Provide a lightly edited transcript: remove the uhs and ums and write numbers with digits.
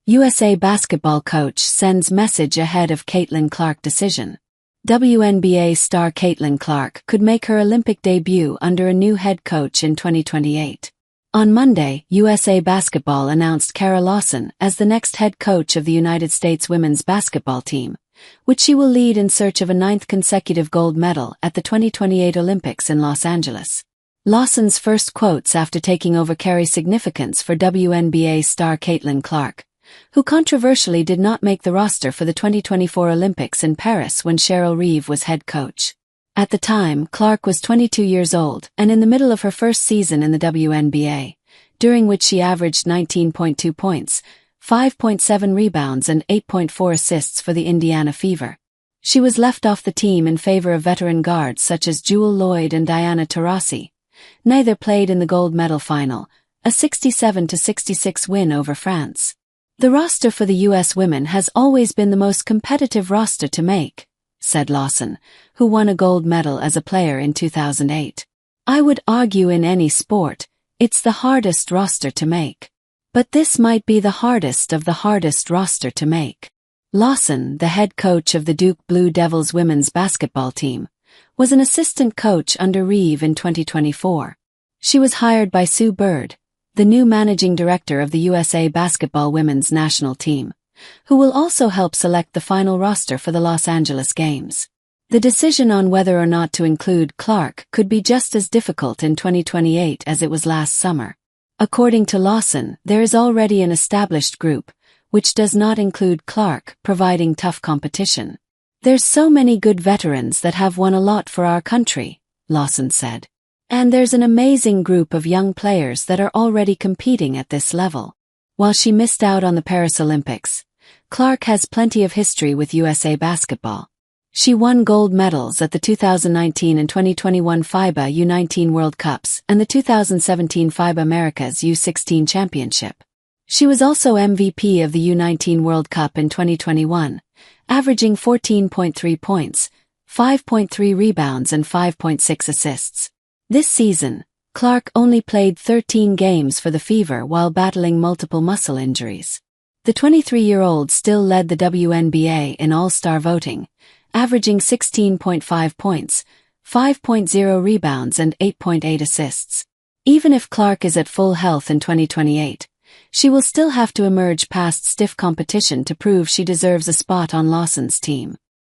USA basketball coach sends message ahead of Caitlin Clark decision. WNBA star Caitlin Clark could make her Olympic debut under a new head coach in 2028. On Monday, USA Basketball announced Kara Lawson as the next head coach of the United States women's basketball team, which she will lead in search of a 9th consecutive gold medal at the 2028 Olympics in Los Angeles. Lawson's first quotes after taking over carry significance for WNBA star Caitlin Clark, who controversially did not make the roster for the 2024 Olympics in Paris when Cheryl Reeve was head coach. At the time, Clark was 22 years old and in the middle of her first season in the WNBA, during which she averaged 19.2 points, 5.7 rebounds and 8.4 assists for the Indiana Fever. She was left off the team in favor of veteran guards such as Jewel Lloyd and Diana Taurasi. Neither played in the gold medal final, a 67-66 win over France. The roster for the U.S. women has always been the most competitive roster to make, said Lawson, who won a gold medal as a player in 2008. I would argue in any sport, it's the hardest roster to make. But this might be the hardest of the hardest roster to make. Lawson, the head coach of the Duke Blue Devils women's basketball team, was an assistant coach under Reeve in 2024. She was hired by Sue Bird, the new managing director of the USA Basketball women's national team, who will also help select the final roster for the Los Angeles Games. The decision on whether or not to include Clark could be just as difficult in 2028 as it was last summer. According to Lawson, there is already an established group, which does not include Clark, providing tough competition. There's so many good veterans that have won a lot for our country, Lawson said. And there's an amazing group of young players that are already competing at this level. While she missed out on the Paris Olympics, Clark has plenty of history with USA Basketball. She won gold medals at the 2019 and 2021 FIBA U19 World Cups and the 2017 FIBA Americas U16 Championship. She was also MVP of the U19 World Cup in 2021, averaging 14.3 points, 5.3 rebounds and 5.6 assists. This season, Clark only played 13 games for the Fever while battling multiple muscle injuries. The 23-year-old still led the WNBA in All-Star voting, averaging 16.5 points, 5.0 rebounds and 8.8 assists. Even if Clark is at full health in 2028, she will still have to emerge past stiff competition to prove she deserves a spot on Lawson's team.